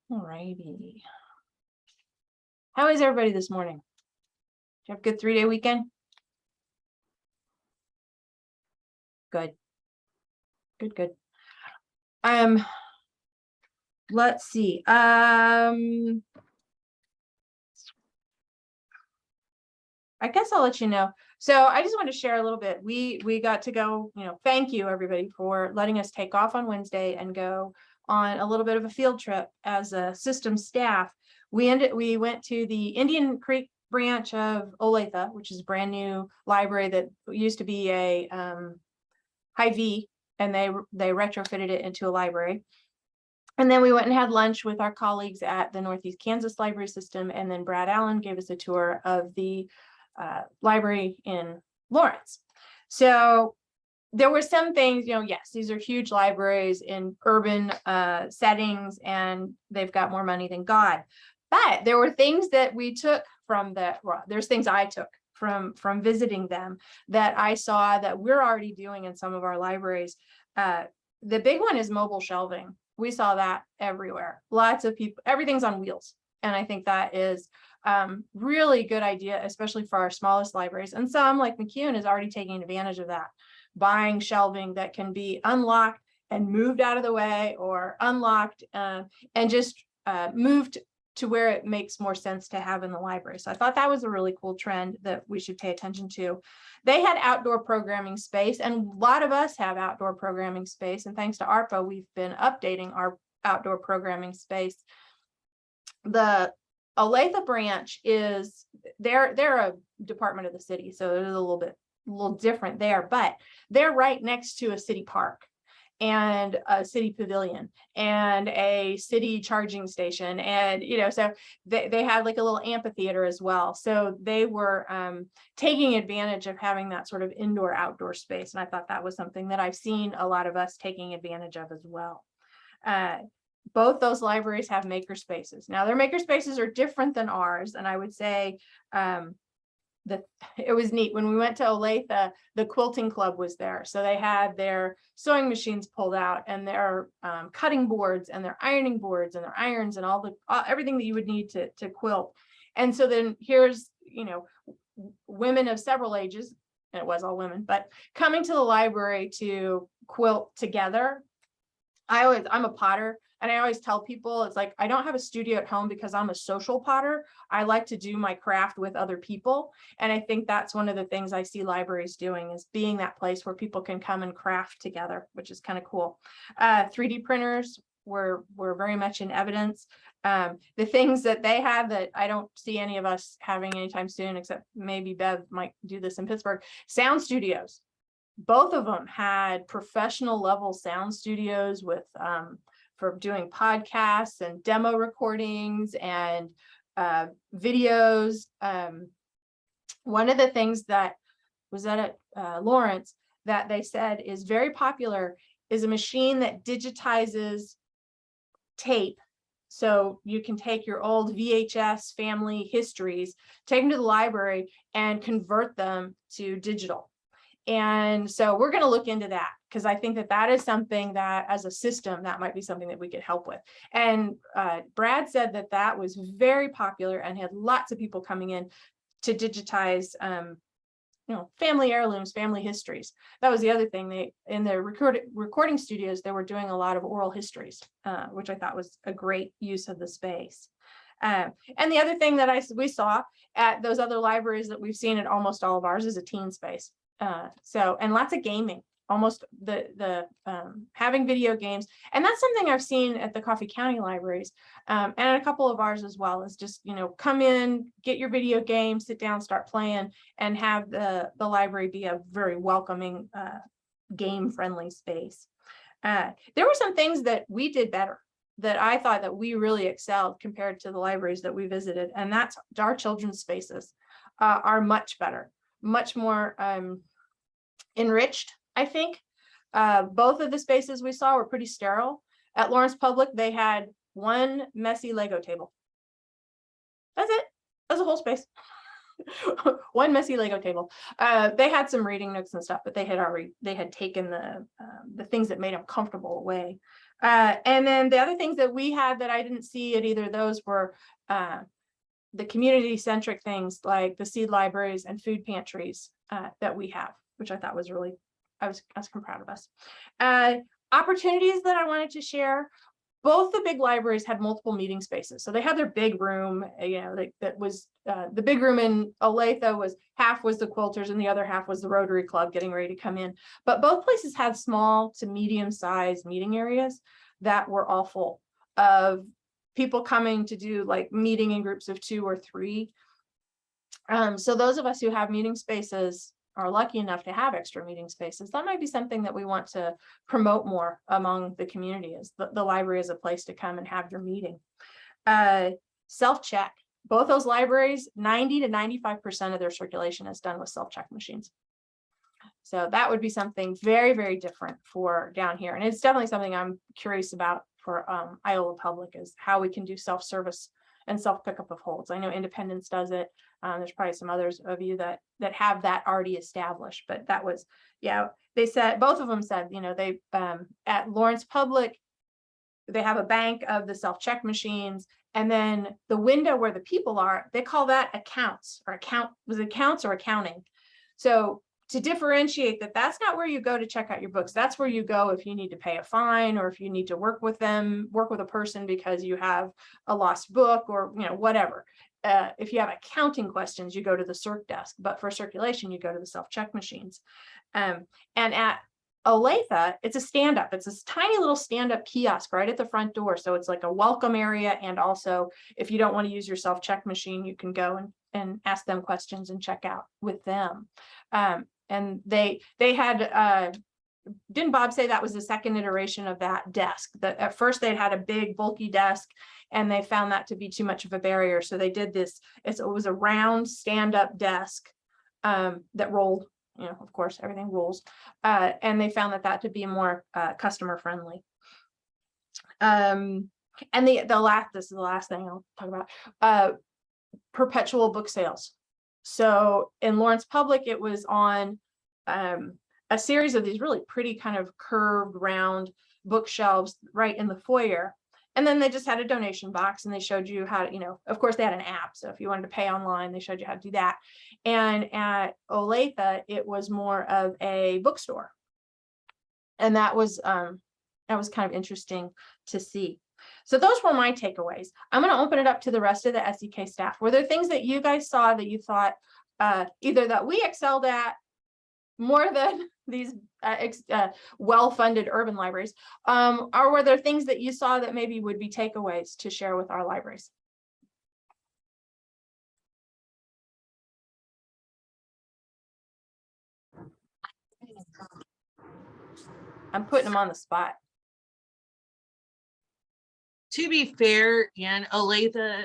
All righty. How is everybody this morning? Did you have a good 3-day weekend? Good. Good. Let's see. I guess I'll let you know. So I just want to share a little bit. We got to go, thank you everybody for letting us take off on Wednesday and go on a little bit of a field trip as a system staff. We went to the Indian Creek branch of Olathe, which is a brand new library that used to be a Hy-Vee, and they retrofitted it into a library. And then we went and had lunch with our colleagues at the Northeast Kansas Library System, and then Brad Allen gave us a tour of the library in Lawrence. So there were some things, yes, these are huge libraries in urban settings, and they've got more money than God. But there were things that we took from that. Well, there's things I took from visiting them that I saw that we're already doing in some of our libraries. The big one is mobile shelving. We saw that everywhere. Lots of people, everything's on wheels. And I think that is really good idea, especially for our smallest libraries. And some, like McCune, is already taking advantage of that, buying shelving that can be unlocked and moved out of the way, or unlocked and just moved to where it makes more sense to have in the library. So I thought that was a really cool trend that we should pay attention to. They had outdoor programming space, and a lot of us have outdoor programming space. And thanks to ARPA, we've been updating our outdoor programming space. The Olathe branch is, they're a department of the city, so it is a little different there, but they're right next to a city park and a city pavilion and a city charging station, and so they had like a little amphitheater as well. So they were taking advantage of having that sort of indoor outdoor space, and I thought that was something that I've seen a lot of us taking advantage of as well. Both those libraries have maker spaces. Now their maker spaces are different than ours, and I would say it was neat. When we went to Olathe, the quilting club was there. So they had their sewing machines pulled out, and their cutting boards, and their ironing boards, and their irons, and everything that you would need to quilt. And so then here's, women of several ages, and it was all women, but coming to the library to quilt together. I'm a potter. And I always tell people, it's like, I don't have a studio at home because I'm a social potter. I like to do my craft with other people. And I think that's one of the things I see libraries doing, is being that place where people can come and craft together, which is kind of cool. 3D printers were very much in evidence. The things that they have that I don't see any of us having anytime soon, except maybe Bev might do this in Pittsburgh, sound studios. Both of them had professional level sound studios with for doing podcasts and demo recordings and videos. One of the things that was at Lawrence that they said is very popular is a machine that digitizes tape. So you can take your old VHS family histories, take them to the library, and convert them to digital. And so we're going to look into that, because I think that is something that, as a system, that might be something that we could help with. And Brad said that was very popular and had lots of people coming in to digitize, family heirlooms, family histories. That was the other thing. In the recording studios, they were doing a lot of oral histories, which I thought was a great use of the space. And the other thing that we saw at those other libraries that we've seen at almost all of ours is a teen space. And lots of gaming, almost the having video games. And that's something I've seen at the Coffee County libraries, and a couple of ours as well, is just, come in, get your video game, sit down, start playing, and have the library be a very welcoming, game friendly space. There were some things that we did better, that I thought that we really excelled compared to the libraries that we visited. And that's our children's spaces are much better, much more enriched, I think. Both of the spaces we saw were pretty sterile. At Lawrence Public, they had one messy Lego table. That's it. That's a whole space. one messy Lego table. They had some reading nooks and stuff, but they had taken the things that made them comfortable away. And then the other things that we had that I didn't see at either of those were the community-centric things like the seed libraries and food pantries that we have, which I thought was really, I was kind of proud of us. Opportunities that I wanted to share. Both the big libraries had multiple meeting spaces. So they had their big room, that was the big room in Olathe was half was the quilters and the other half was the Rotary Club getting ready to come in. But both places had small to medium sized meeting areas that were all full of people coming to do like meeting in groups of 2 or 3. So those of us who have meeting spaces are lucky enough to have extra meeting spaces. That might be something that we want to promote more among the community, is the library is a place to come and have your meeting. Self-check. Both those libraries, 90 to 95% of their circulation is done with self-check machines. So that would be something very, very different for down here. And it's definitely something I'm curious about for Iowa Public, is how we can do self-service and self-pickup of holds. I know Independence does it. There's probably some others of you that have that already established, but that was, yeah, they said, both of them said, they at Lawrence Public, they have a bank of the self-check machines, and then the window where the people are, they call that accounts or accounting. So to differentiate that's not where you go to check out your books. That's where you go if you need to pay a fine, or if you need to work with a person because you have a lost book, or whatever. If you have accounting questions, you go to the circ desk, but for circulation, you go to the self-check machines. And at Olathe, it's a stand-up. It's this tiny little stand-up kiosk right at the front door. So it's like a welcome area. And also, if you don't want to use your self-check machine, you can go and ask them questions and check out with them. And they had, didn't Bob say that was the second iteration of that desk? That at first they'd had a big bulky desk, and they found that to be too much of a barrier. So they did this, it was a round stand-up desk that rolled, of course, everything rolls. And they found that to be more customer friendly. And this is the last thing I'll talk about, perpetual book sales. So in Lawrence Public, it was on a series of these really pretty kind of curved round bookshelves right in the foyer. And then they just had a donation box, and they showed you how to, of course they had an app. So if you wanted to pay online, they showed you how to do that. And at Olathe, it was more of a bookstore. And that was kind of interesting to see. So those were my takeaways. I'm going to open it up to the rest of the SEK staff. Were there things that you guys saw that you thought either that we excelled at more than these well-funded urban libraries, or were there things that you saw that maybe would be takeaways to share with our libraries? I'm putting them on the spot. To be fair, in Olathe,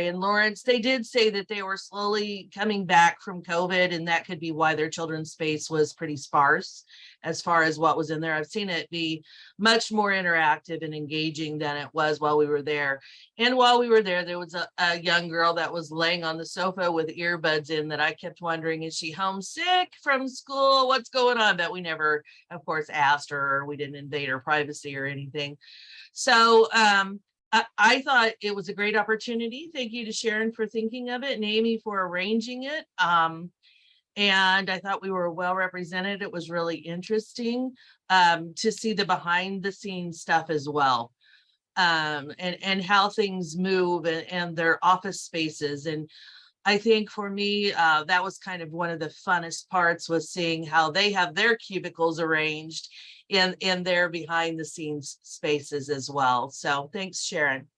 in Lawrence, they did say that they were slowly coming back from COVID, and that could be why their children's space was pretty sparse as far as what was in there. I've seen it be much more interactive and engaging than it was while we were there. And while we were there, there was a young girl that was laying on the sofa with earbuds in that I kept wondering, is she homesick from school? What's going on? But we never, of course, asked her, or we didn't invade her privacy or anything. So I thought it was a great opportunity. Thank you to Sharon for thinking of it, and Amy for arranging it. And I thought we were well represented. It was really interesting to see the behind the scenes stuff as well, and how things move, and their office spaces. And I think for me, that was kind of one of the funnest parts, was seeing how they have their cubicles arranged in their behind the scenes spaces as well. So thanks, Sharon.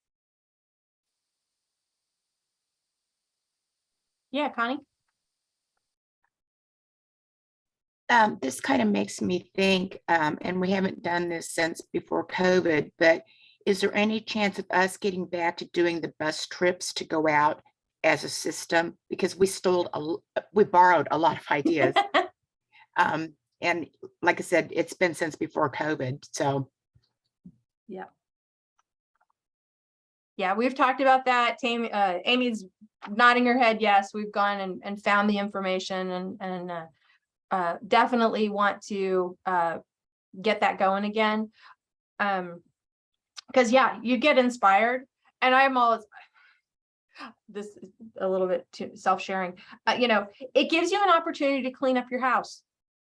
Yeah, Connie. This kind of makes me think, and we haven't done this since before COVID, but is there any chance of us getting back to doing the bus trips to go out as a system? Because we borrowed a lot of ideas. And like I said, it's been since before COVID. So yeah. Yeah, we've talked about that. Amy's nodding her head. Yes, we've gone and found the information and definitely want to get that going again. Because yeah, you get inspired, and I'm always, this is a little bit too self-sharing. You know, it gives you an opportunity to clean up your house.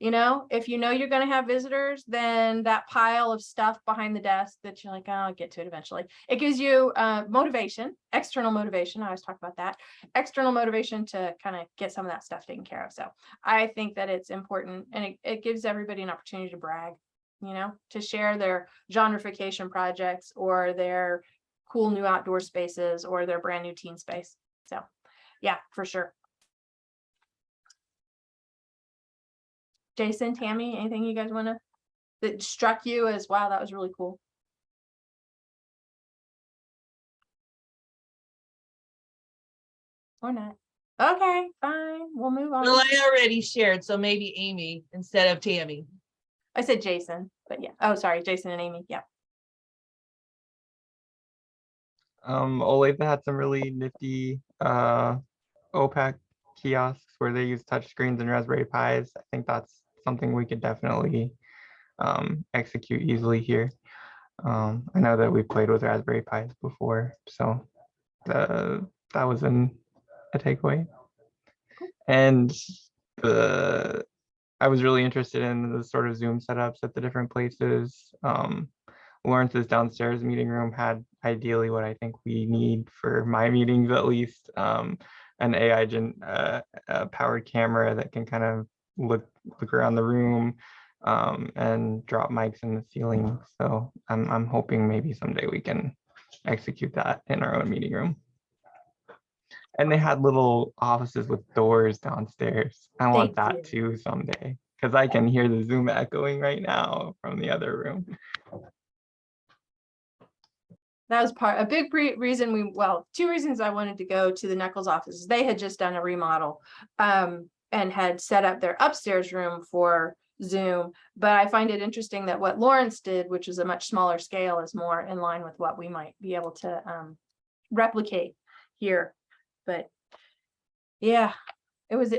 You know, if you know you're going to have visitors, then that pile of stuff behind the desk that you're like, oh, I'll get to it eventually. It gives you motivation, external motivation. I always talk about that, external motivation to kind of get some of that stuff taken care of. So I think that it's important, and it gives everybody an opportunity to brag, you know, to share their gentrification projects or their cool new outdoor spaces or their brand new teen space. So yeah, for sure. Jason, Tammy, anything you guys want to, that struck you as, wow, that was really cool? Or not? Okay, fine, we'll move on. Well, I already shared, so maybe Amy instead of Tammy. I said Jason, but yeah. Oh, sorry, Jason and Amy. Yeah. Olathe had some really nifty OPEC kiosks where they use touchscreens and Raspberry Pis. I think that's something we could definitely execute easily here. I know that we've played with Raspberry Pis before, so that was a takeaway. And I was really interested in the sort of Zoom setups at the different places. Lawrence's downstairs meeting room had ideally what I think we need for my meetings, at least, an AI powered camera that can kind of look around the room and drop mics in the ceiling. So I'm hoping maybe someday we can execute that in our own meeting room. And they had little offices with doors downstairs. I want that too someday, because I can hear the Zoom echoing right now from the other room. That was a big reason well, two reasons I wanted to go to the Knuckles offices. They had just done a remodel and had set up their upstairs room for Zoom. But I find it interesting that what Lawrence did, which is a much smaller scale, is more in line with what we might be able to replicate here. But yeah, it was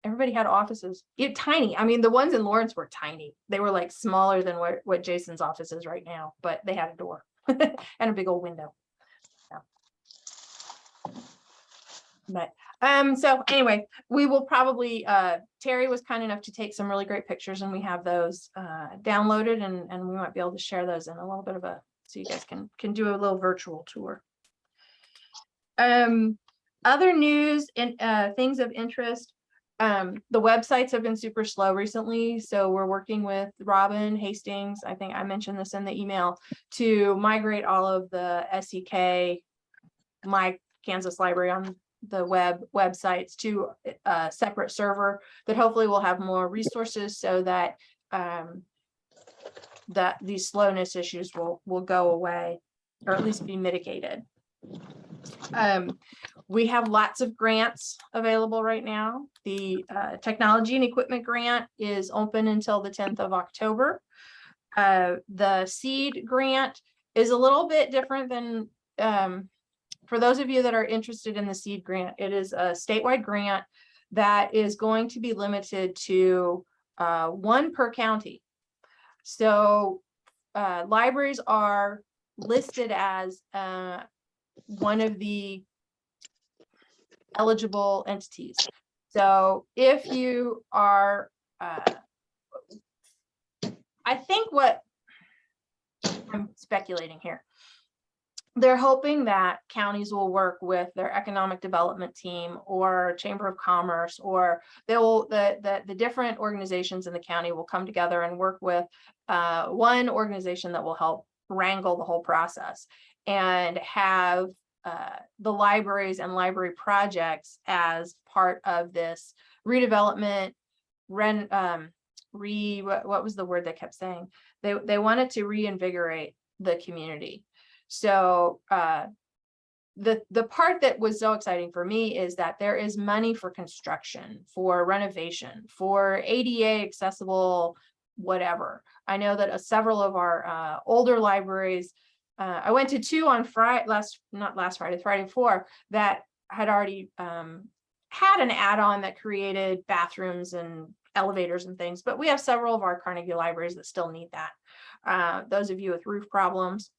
everybody had offices. Tiny. I mean, the ones in Lawrence were tiny. They were like smaller than what Jason's office is right now, but they had a door and a big old window. Yeah. But so anyway, we will probably Terry was kind enough to take some really great pictures, and we have those downloaded, and we might be able to share those in a little bit of so you guys can do a little virtual tour. Other news and things of interest. The websites have been super slow recently, so we're working with Robin Hastings. I think I mentioned this in the email, to migrate all of the SEK, my Kansas library on the websites to a separate server that hopefully will have more resources, so that that these slowness issues will go away, or at least be mitigated. We have lots of grants available right now. The technology and equipment grant is open until the 10th of October. The seed grant is a little bit different than, for those of you that are interested in the seed grant, it is a statewide grant that is going to be limited to 1 per county. So libraries are listed as one of the eligible entities. So if you are, I think what I'm speculating here, they're hoping that counties will work with their economic development team or Chamber of Commerce, or they will, the different organizations in the county will come together and work with one organization that will help wrangle the whole process, and have the libraries and library projects as part of this redevelopment, what was the word they kept saying? They wanted to reinvigorate the community. So the part that was so exciting for me is that there is money for construction, for renovation, for ADA accessible, whatever. I know that several of our older libraries I went to two on Friday, not last Friday, Friday before, that had already had an add-on that created bathrooms and elevators and things, but we have several of our Carnegie libraries that still need that. Those of you with roof problems,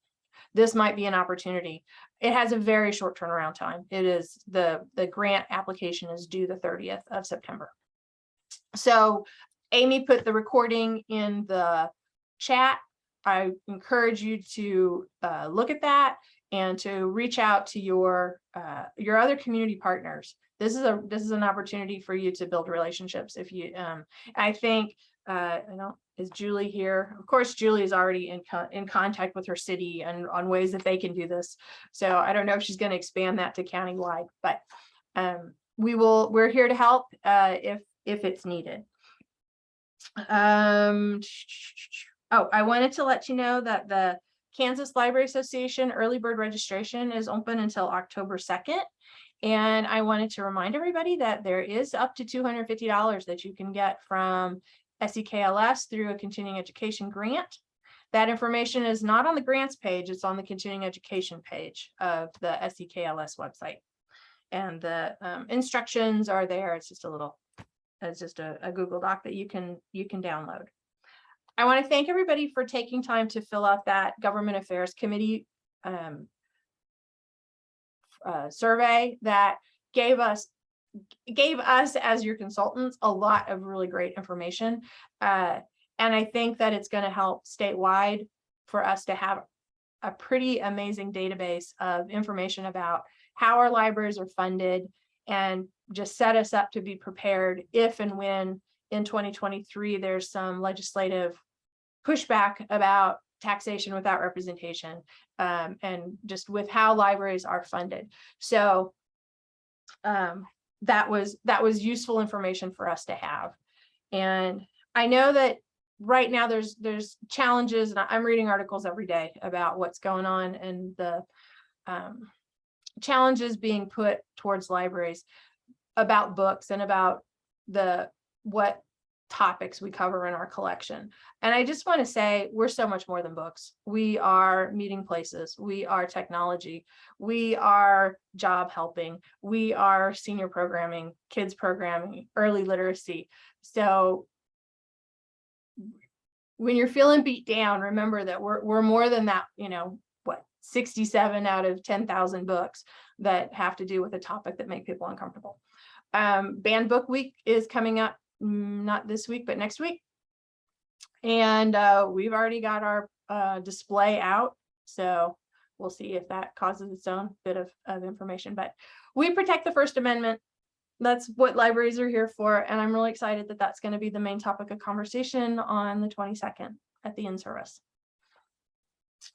this might be an opportunity. It has a very short turnaround time. It is the grant application is due the 30th of September. So Amy put the recording in the chat. I encourage you to look at that and to reach out to your other community partners. This is an opportunity for you to build relationships. If you, I think, I don't, is Julie here? Of course, Julie is already in contact with her city and on ways that they can do this. So I don't know if she's going to expand that to countywide, but we're here to help if it's needed. Oh, I wanted to let you know that the Kansas Library Association early bird registration is open until October 2nd. And I wanted to remind everybody that there is up to $250 that you can get from SEKLS through a continuing education grant. That information is not on the grants page, it's on the continuing education page of the SEKLS website. And the instructions are there. It's just a Google Doc that you can download. I want to thank everybody for taking time to fill out that Government Affairs Committee survey that gave us as your consultants a lot of really great information. And I think that it's going to help statewide for us to have a pretty amazing database of information about how our libraries are funded and just set us up to be prepared if and when in 2023 there's some legislative pushback about taxation without representation, and just with how libraries are funded. So that was useful information for us to have. And I know that right now there's challenges, and I'm reading articles every day about what's going on and the challenges being put towards libraries about books and about what topics we cover in our collection. And I just want to say we're so much more than books. We are meeting places, we are technology, we are job helping, we are senior programming, kids programming, early literacy. So when you're feeling beat down, remember that we're more than that, 67 out of 10,000 books that have to do with a topic that make people uncomfortable. Banned Book Week is coming up, not this week, but next week. And we've already got our display out. So we'll see if that causes its own bit of information, but we protect the First Amendment. That's what libraries are here for. And I'm really excited that that's going to be the main topic of conversation on the 22nd at the in-service.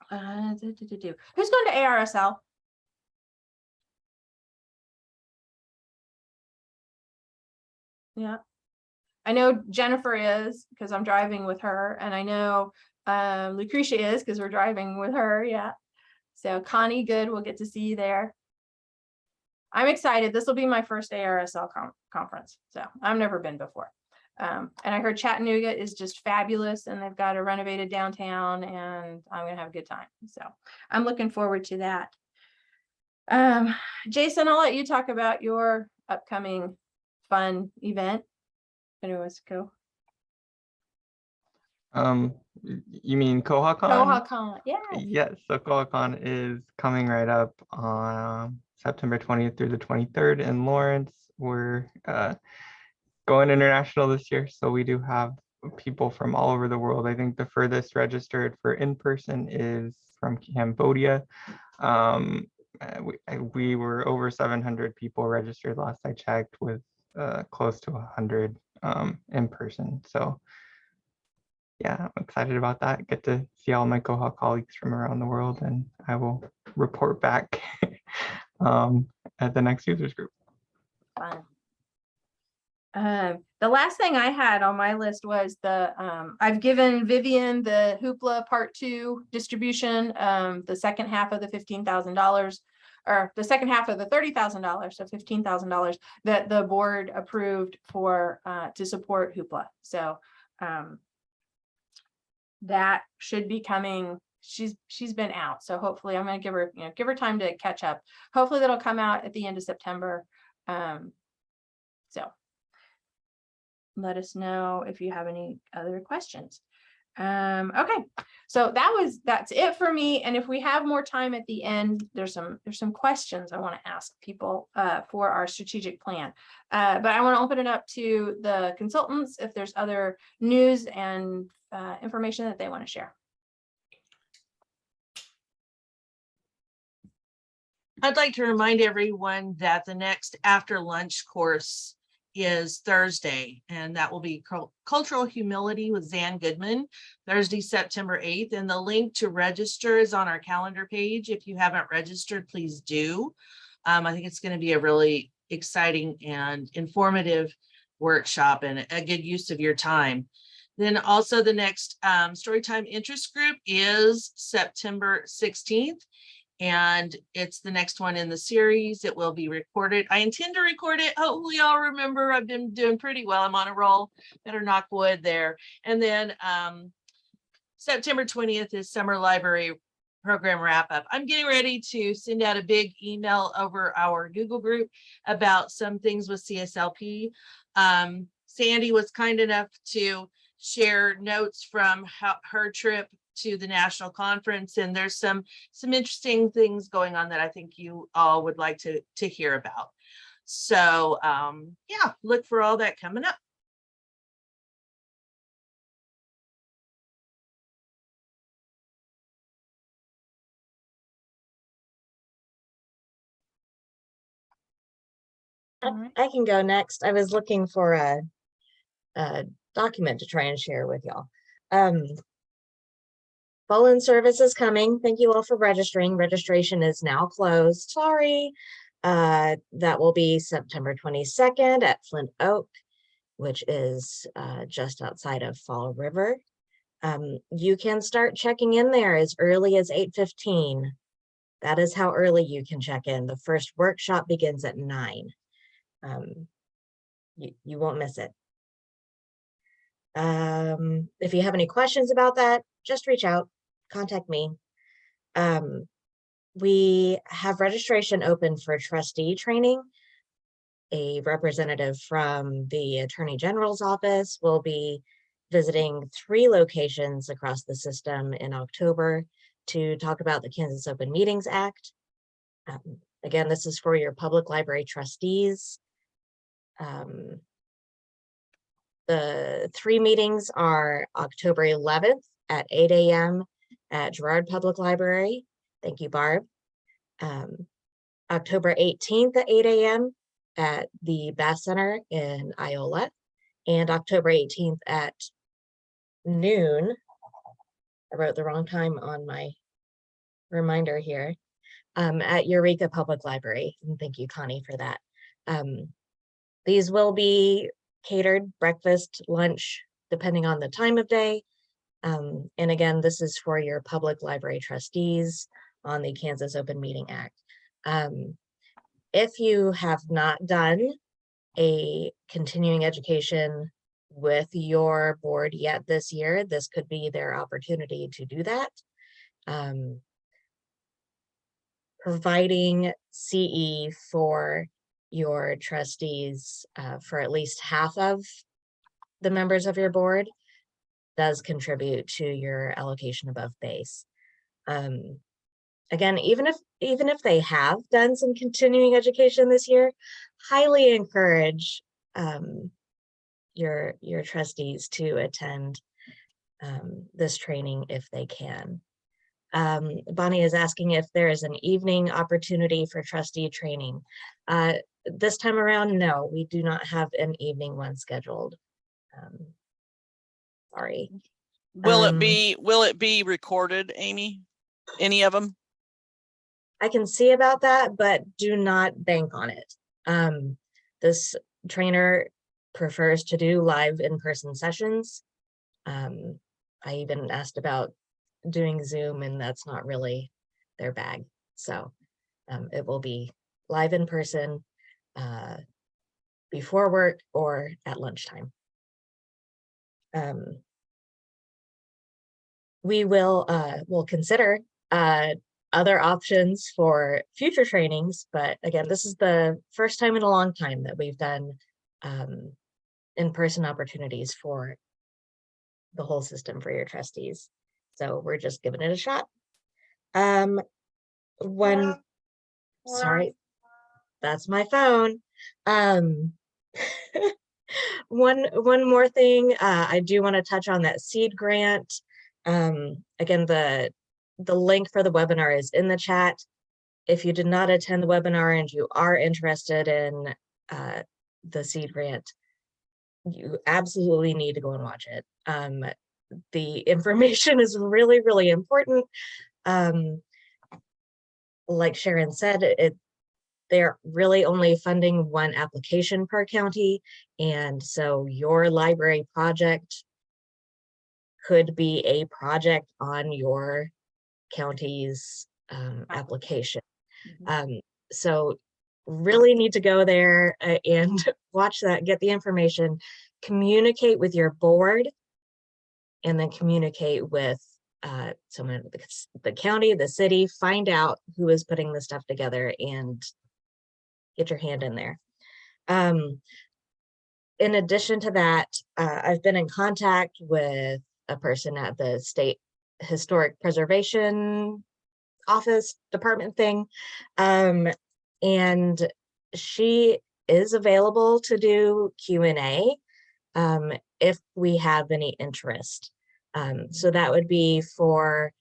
Who's going to ARSL? Yeah. I know Jennifer is because I'm driving with her, and I know Lucretia is because we're driving with her. Yeah. So Connie, good. We'll get to see you there. I'm excited. This will be my first ARSL conference. So I've never been before. And I heard Chattanooga is just fabulous and they've got a renovated downtown and I'm going to have a good time. So I'm looking forward to that. Jason, I'll let you talk about your upcoming fun event. Anyone wants to go? You mean KohaCon? KohaCon, yeah. Yes, so KohaCon is coming right up on September 20th through the 23rd in Lawrence. We're going international this year, so we do have people from all over the world. I think the furthest registered for in-person is from Cambodia. We were over 700 people registered last I checked, with close to 100 in person. So yeah, I'm excited about that. Get to see all my Koha colleagues from around the world, and I will report back at the next users group. Fun. The last thing I had on my list was I've given Vivian the Hoopla Part 2 distribution, the second half of the $15,000, or the second half of the $30,000, so $15,000 that the board approved for to support Hoopla. So that should be coming she's been out. So hopefully I'm going to give her time to catch up. Hopefully that'll come out at the end of September. So let us know if you have any other questions. Okay, so that's it for me. And if we have more time at the end, there's some questions I want to ask people for our strategic plan. But I want to open it up to the consultants if there's other news and information that they want to share. I'd like to remind everyone that the next after lunch course is Thursday, and that will be Cultural Humility with Zan Goodman, Thursday, September 8th. And the link to register is on our calendar page. If you haven't registered, please do. I think it's going to be a really exciting and informative workshop and a good use of your time. Then also the next Storytime interest group is September 16th. And it's the next one in the series. It will be recorded. I intend to record it. Hopefully y'all remember I've been doing pretty well. I'm on a roll. Better knock wood there. And then September 20th is Summer Library Program wrap up. I'm getting ready to send out a big email over our Google group about some things with CSLP. Sandy was kind enough to share notes from her trip to the national conference, and there's some interesting things going on that I think you all would like to hear about. So yeah, look for all that coming up. I can go next. I was looking for a document to try and share with y'all. Fall in service is coming. Thank you all for registering. Registration is now closed. Sorry. That will be September 22nd at Flint Oak, which is just outside of Fall River. You can start checking in there as early as 8:15. That is how early you can check in. The first workshop begins at 9. You won't miss it. If you have any questions about that, just reach out, contact me. We have registration open for trustee training. A representative from the Attorney General's office will be visiting 3 locations across the system in October to talk about the Kansas Open Meetings Act. Again, this is for your public library trustees. The 3 meetings are October 11th at 8 a.m. at Girard Public Library. Thank you, Barb. October 18th at 8 a.m. at the Bass Center in Iola, and October 18th at noon. I wrote the wrong time on my reminder here. At Eureka Public Library. And thank you, Connie, for that. These will be catered breakfast, lunch, depending on the time of day. And again, this is for your public library trustees on the Kansas Open Meeting Act. If you have not done a continuing education with your board yet this year, this could be their opportunity to do that. Providing CE for your trustees for at least half of the members of your board does contribute to your allocation above base. Again, even if they have done some continuing education this year, highly encourage your trustees to attend this training if they can. Bonnie is asking if there is an evening opportunity for trustee training. This time around, no, we do not have an evening one scheduled. Sorry. Will it be recorded, Amy? Any of them? I can see about that, but do not bank on it. This trainer prefers to do live in-person sessions. I even asked about doing Zoom, and that's not really their bag. So it will be live in person before work or at lunchtime. we'll consider other options for future trainings, but again, this is the first time in a long time that we've done in-person opportunities for the whole system for your trustees. So we're just giving it a shot. Sorry, that's my phone. One more thing, I do want to touch on that seed grant. Again, the link for the webinar is in the chat. If you did not attend the webinar and you are interested in the seed grant, you absolutely need to go and watch it. The information is really, really important. Like Sharon said, they're really only funding one application per county. And so your library project could be a project on your county's application. So really need to go there and watch that, get the information, communicate with your board, and then communicate with someone, the county, the city, find out who is putting this stuff together and get your hand in there. In addition to that, I've been in contact with a person at the State Historic Preservation Office department thing, and she is available to do Q&A if we have any interest. So that would be for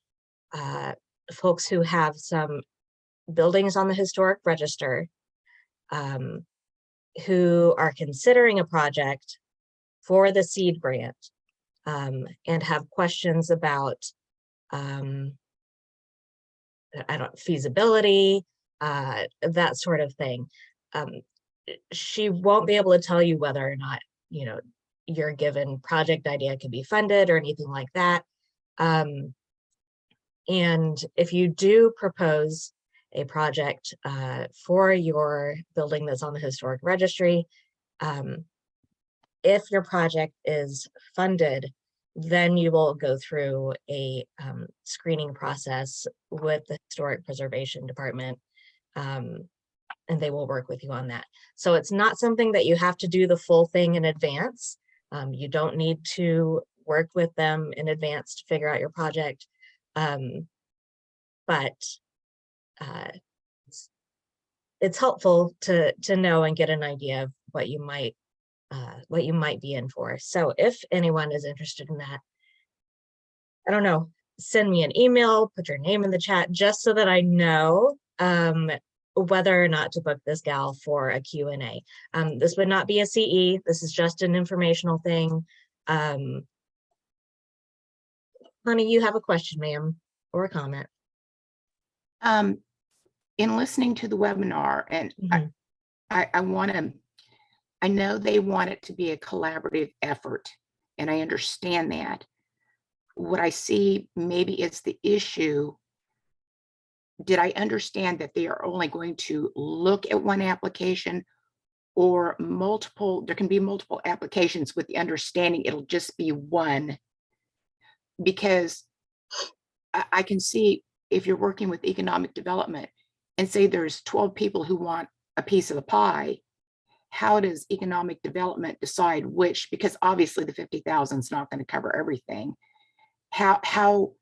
folks who have some buildings on the historic register, who are considering a project for the seed grant, and have questions about feasibility, that sort of thing. She won't be able to tell you whether or not, you know, your given project idea can be funded or anything like that. And if you do propose a project for your building that's on the historic registry, if your project is funded, then you will go through a screening process with the Historic Preservation Department, and they will work with you on that. So it's not something that you have to do the full thing in advance. You don't need to work with them in advance to figure out your project, but it's helpful to know and get an idea of what you might be in for. So if anyone is interested in that, I don't know, send me an email, put your name in the chat, just so that I know whether or not to book this gal for a Q&A. This would not be a CE. This is just an informational thing. Honey, you have a question, ma'am, or a comment? In listening to the webinar, and I know they want it to be a collaborative effort, and I understand that. What I see maybe is the issue. Did I understand that they are only going to look at one application, or multiple? There can be multiple applications with the understanding it'll just be one? Because I can see if you're working with economic development and say there's 12 people who want a piece of the pie, how does economic development decide which? Because obviously the 50,000 is not going to cover everything. How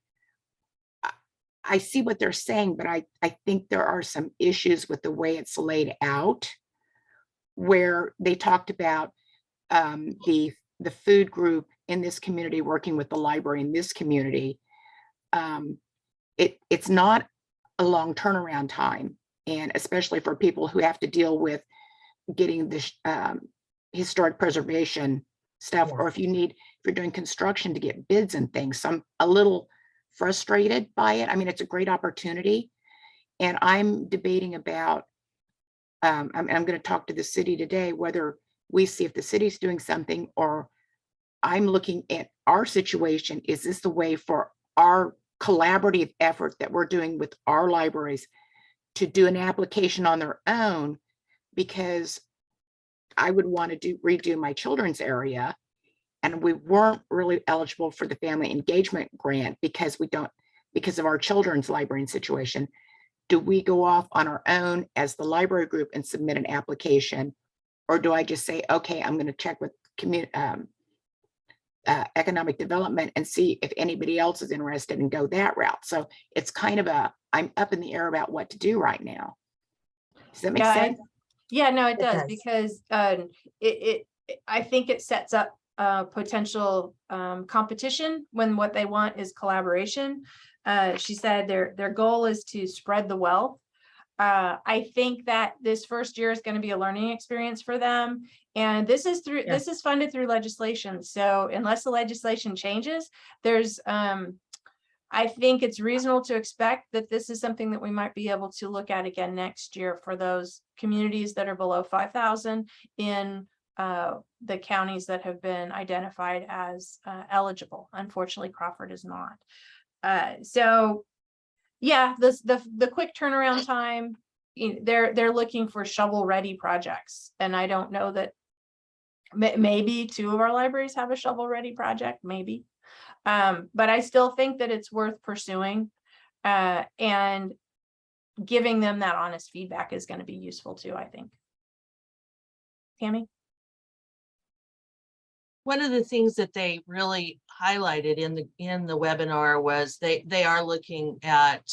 I see what they're saying, but I think there are some issues with the way it's laid out, where they talked about the food group in this community working with the library in this community. It's not a long turnaround time, and especially for people who have to deal with getting the historic preservation stuff, or if you're doing construction to get bids and things. So I'm a little frustrated by it. I mean, it's a great opportunity, and I'm debating about, I'm going to talk to the city today, whether we see if the city's doing something, or I'm looking at our situation. Is this the way for our collaborative effort that we're doing with our libraries to do an application on their own? Because I would want to redo my children's area, and we weren't really eligible for the family engagement grant because of our children's library situation. Do we go off on our own as the library group and submit an application? Or do I just say, okay, I'm going to check with economic development and see if anybody else is interested and go that route? So it's kind of I'm up in the air about what to do right now. Does that make Yeah, sense? Yeah, no, it It does, does. because I think it sets up potential competition when what they want is collaboration. She said their goal is to spread the wealth. I think that this first year is going to be a learning experience for them. And this is funded through legislation. So unless the legislation changes, there's I think it's reasonable to expect that this is something that we might be able to look at again next year for those communities that are below 5,000 in the counties that have been identified as eligible. Unfortunately, Crawford is not. So yeah, the quick turnaround time, they're looking for shovel-ready projects. And I don't know that maybe 2 of our libraries have a shovel-ready project, maybe. But I still think that it's worth pursuing, and giving them that honest feedback is going to be useful too, I think. Tammy? One of the things that they really highlighted in the webinar was they are looking at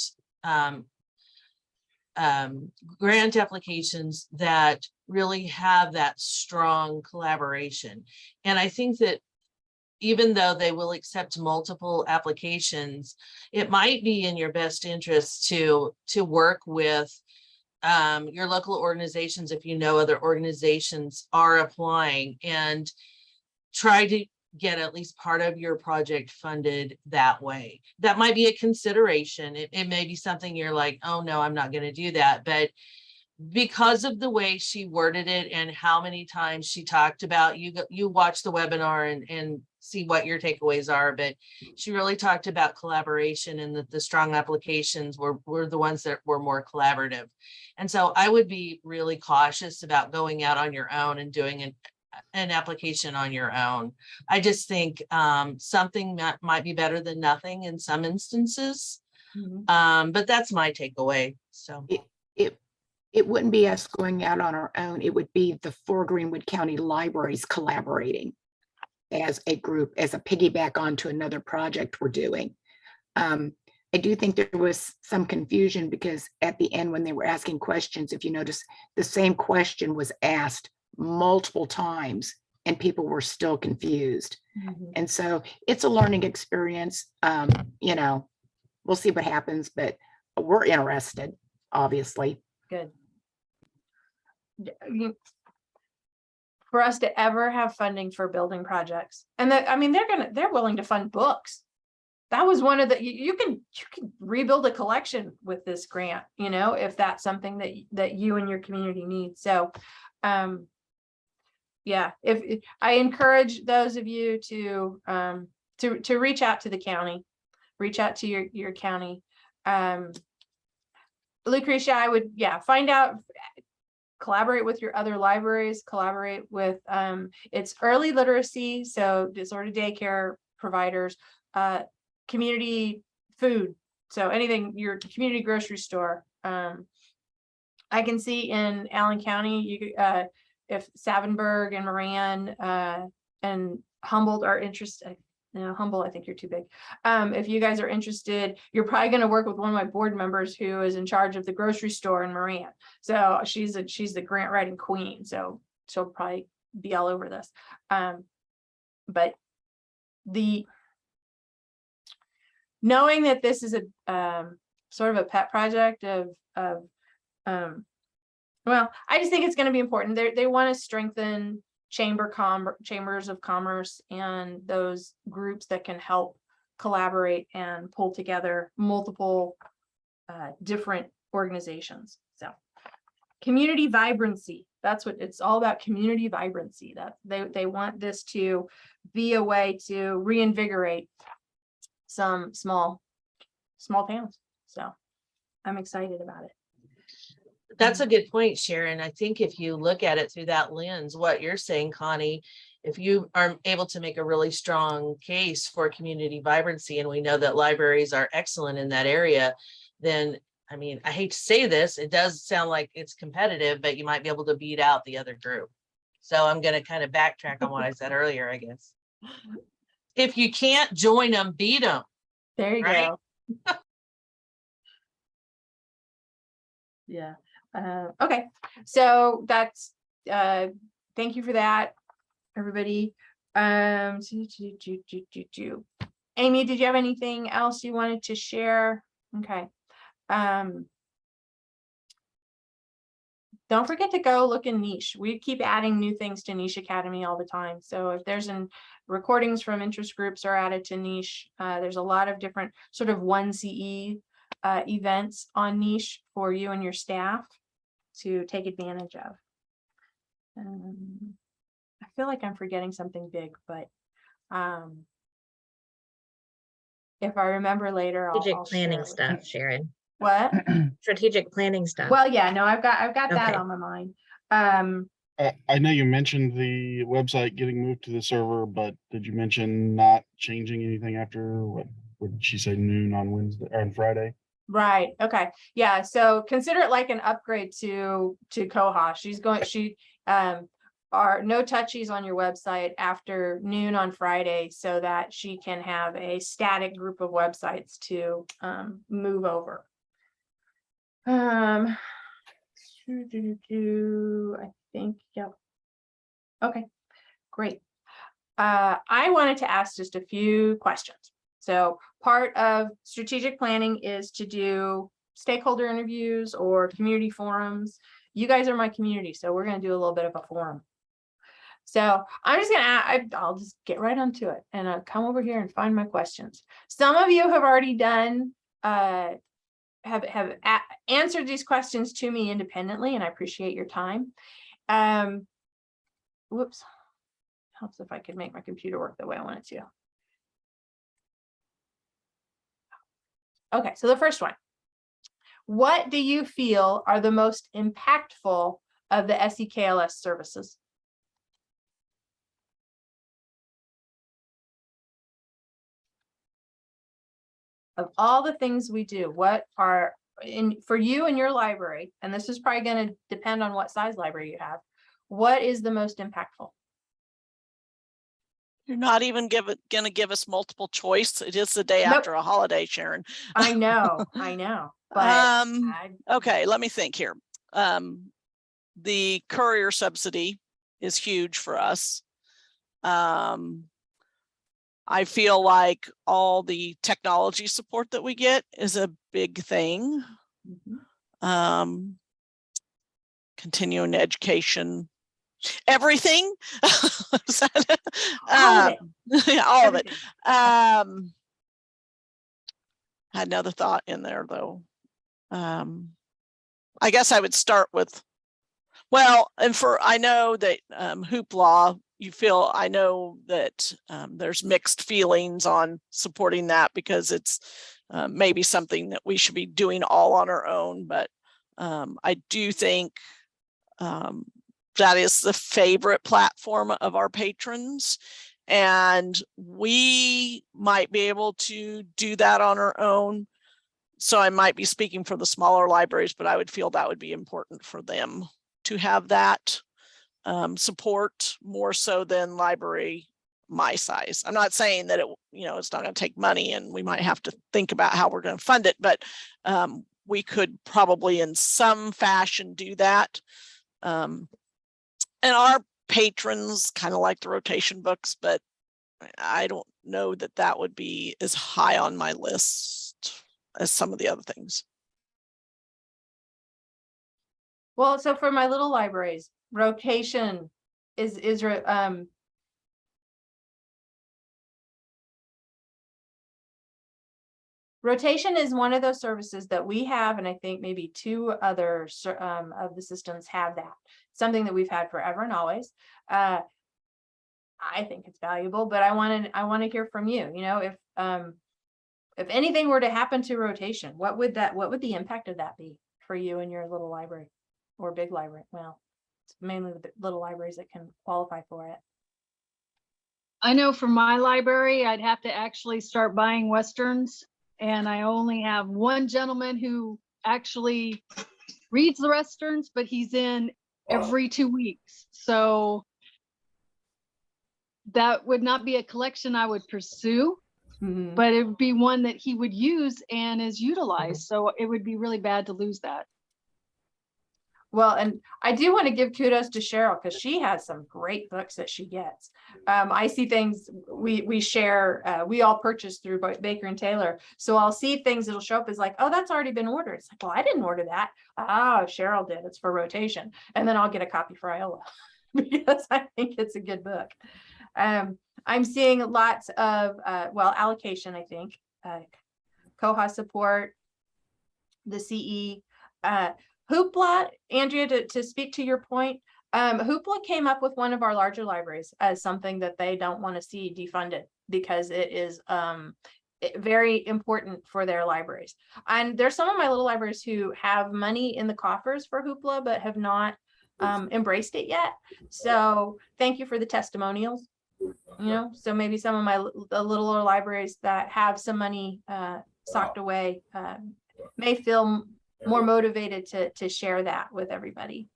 grant applications that really have that strong collaboration. And I think that even though they will accept multiple applications, it might be in your best interest to work with your local organizations, if you know other organizations are applying, and try to get at least part of your project funded that way. That might be a consideration. It may be something you're like, oh no, I'm not going to do that. But because of the way she worded it and how many times she talked about, you watch the webinar and see what your takeaways are, but she really talked about collaboration, and that the strong applications were the ones that were more collaborative. And so I would be really cautious about going out on your own and doing an application on your own. I just think something that might be better than nothing in some instances. But that's my takeaway. So It wouldn't be us going out on our own. It would be the 4 Greenwood County libraries collaborating as a group, as a piggyback onto another project we're doing. I do think there was some confusion because at the end, when they were asking questions, if you notice, the same question was asked multiple times and people were still confused. And so it's a learning experience. We'll see what happens, but we're interested, obviously. Good. For us to ever have funding for building projects, and that, I mean, they're willing to fund books. That was one of the, you can rebuild a collection with this grant, if that's something that you and your community need. So yeah, if I encourage those of you to reach out to the county, reach out to your county. Lucretia, I would, find out, collaborate with your other libraries, collaborate with it's early literacy, so disorder daycare providers, community food, so anything, your community grocery store. I can see in Allen County, if Savinburg and Moran and Humboldt are interested. Humboldt, I think you're too big. If you guys are interested, you're probably going to work with one of my board members who is in charge of the grocery store in Moran. So she's the grant writing queen. So she'll probably be all over this. But knowing that this is a sort of a pet project well, I just think it's going to be important. They want to strengthen chambers of commerce and those groups that can help collaborate and pull together multiple different organizations. So community vibrancy, that's what it's all about, community vibrancy. That they want this to be a way to reinvigorate some small towns. So I'm excited about it. that's a good point, Sharon. I think if you look at it through that lens, what you're saying, Connie, if you are able to make a really strong case for community vibrancy, and we know that libraries are excellent in that area, then, I mean, I hate to say this, it does sound like it's competitive, but you might be able to beat out the other group. So I'm going to kind of backtrack on what I said earlier, I guess. If you can't join them, beat them. There you Right? go. Yeah. Okay. So that's, thank you for that, everybody. Amy, did you have anything else you wanted to share? Okay. Don't forget to go look in niche. We keep adding new things to Niche Academy all the time. So if there's recordings from interest groups are added to niche, there's a lot of different sort of 1CE events on niche for you and your staff to take advantage of. I feel like I'm forgetting something big, but if I remember later, I'll Strategic share planning it with you. stuff, Sharon. What? Strategic planning stuff. Well, yeah, no, I've got that Okay. on my mind. I know you mentioned the website getting moved to the server, but did you mention not changing anything after what did she say, noon on Wednesday or on Friday? Right. Okay. Yeah. So consider it like an upgrade to Koha. She are no touchies on your website after noon on Friday so that she can have a static group of websites to move over. I think, yep. Okay, great. I wanted to ask just a few questions. So part of strategic planning is to do stakeholder interviews or community forums. You guys are my community, so we're going to do a little bit of a forum. So I'm just I'll just get right onto it and come over here and find my questions. Some of you have already done, have answered these questions to me independently, and I appreciate your time. Whoops. Helps if I could make my computer work the way I want it to. Okay, so the first one. What do you feel are the most impactful of the SEKLS services? Of all the things we do, what are for you and your library, and this is probably going to depend on what size library you have, what is the most impactful? You're not even gonna give us multiple choice. It is the day Nope. after a holiday, Sharon. I know, but Okay, let me think here. The courier subsidy is huge for us. I feel like all the technology support that we get is a big thing. Continuing education, everything. all of it. All of it. Everything. I had another thought in there though. I guess I would start with, well, and I know that Hoopla, I know that there's mixed feelings on supporting that because it's maybe something that we should be doing all on our own, but I do think that is the favorite platform of our patrons, and we might be able to do that on our own. So I might be speaking for the smaller libraries, but I would feel that would be important for them to have that support more so than library my size. I'm not saying that it's not going to take money and we might have to think about how we're going to fund it, but we could probably in some fashion do that. And our patrons kind of like the rotation books, but I don't know that that would be as high on my list as some of the other things. Well, so for my little libraries, rotation rotation is one of those services that we have, and I think maybe two other of the systems have that. Something that we've had forever and always. I think it's valuable, but I want to hear from you. If anything were to happen to rotation, what would the impact of that be for you and your little library or big library? Well, it's mainly the little libraries that can qualify for it. I know for my library, I'd have to actually start buying Westerns. And I only have one gentleman who actually reads the Westerns, but he's in every 2 weeks. So that would not be a collection I would pursue, Mhm. but it would be one that he would use and is utilized. So it would be really bad to lose that. Well, and I do want to give kudos to Cheryl because she has some great books that she gets. I see things we share, we all purchase through Baker and Taylor. So I'll see things that'll show up as like, oh, that's already been ordered. It's like, well, I didn't order that. Oh, Cheryl did. It's for rotation. And then I'll get a copy for Iola because I think it's a good book. I'm seeing lots of, well, allocation, I think, Koha support, the CE, Hoopla, Andrea, to speak to your point, Hoopla came up with one of our larger libraries as something that they don't want to see defunded because it is very important for their libraries. And there's some of my little libraries who have money in the coffers for Hoopla, but have not embraced it yet. So thank you for the testimonials. You know, so maybe some of the littler libraries that have some money socked away may feel more motivated to share that with everybody.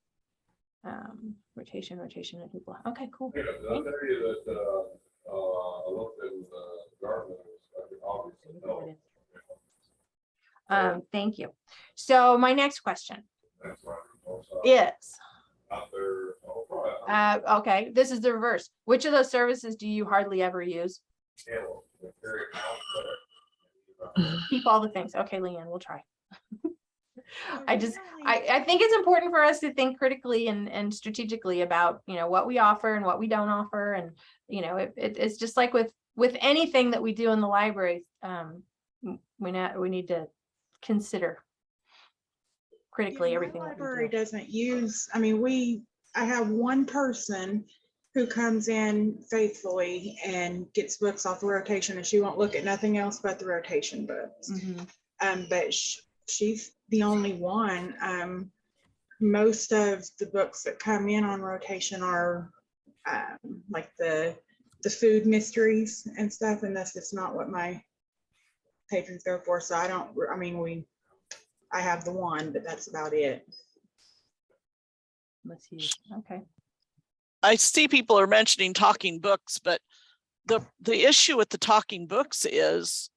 Rotation and Hoopla. Okay, cool. Yeah, the other area that I looked at was Garmin, obviously. Thank you. So my next question That's right. is, Out there, right. okay, this is the reverse. Which of those services do you hardly ever use? Camel, very Keep all the things. Okay, Leanne, we'll try. I think it's important for us to think critically and strategically about, you know, what we offer and what we don't offer. And, you know, it's just like with anything that we do in the library, we need to consider critically everything. My that we library do. doesn't use, I mean, I have one person who comes in faithfully and gets books off the rotation, and she won't look at nothing else but the rotation books. Mhm. But she's the only one. Most of the books that come in on rotation are like the food mysteries and stuff, and that's just not what my patrons go for. So I have the one, but that's about it. Let's see. Okay. I see people are mentioning talking books, but the issue with the talking books is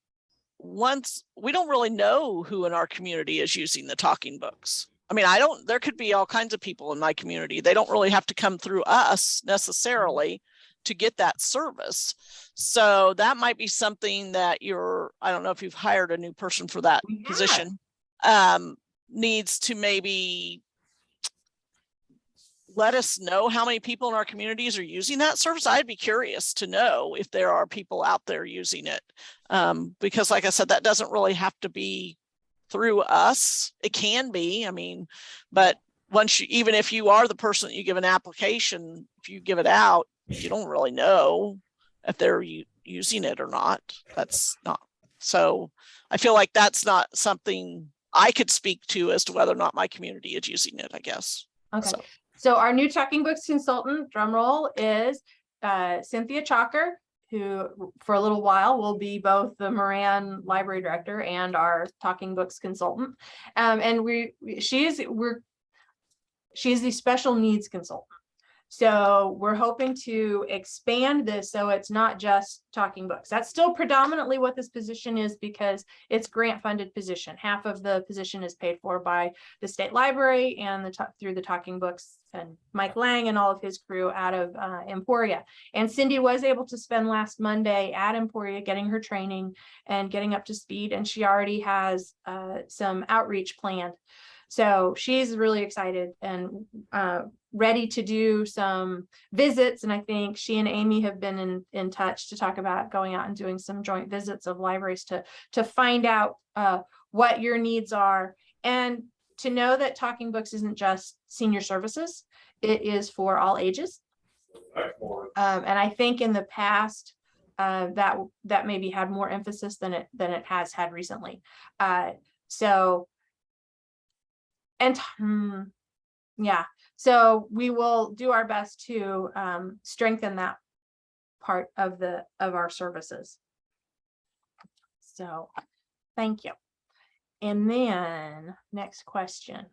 once we don't really know who in our community is using the talking books. I mean, there could be all kinds of people in my community. They don't really have to come through us necessarily to get that service. So that might be something that I don't know if you've hired a new person for that position, needs to maybe let us know how many people in our communities are using that service. I'd be curious to know if there are people out there using it. Because like I said, that doesn't really have to be through us. It can be, I mean, but even if you are the person that you give an application, if you give it out, you don't really know if they're using it or not. That's not, so I feel like that's not something I could speak to as to whether or not my community is using it, I guess. Okay. So our new Talking Books consultant, drum roll, is Cynthia Chalker, who for a little while will be both the Moran Library Director and our Talking Books consultant. And she's the special needs consultant. So we're hoping to expand this so it's not just talking books. That's still predominantly what this position is because it's grant funded position. Half of the position is paid for by the state library and through the Talking Books and Mike Lang and all of his crew out of Emporia. And Cindy was able to spend last Monday at Emporia getting her training and getting up to speed. And she already has some outreach planned. So she's really excited and ready to do some visits. And I think she and Amy have been in touch to talk about going out and doing some joint visits of libraries to find out what your needs are and to know that Talking Books isn't just senior services. It is for all ages. And I think in the past that maybe had more emphasis than it has had recently. Yeah, so we will do our best to strengthen that part of our services. So, thank you. And then next question.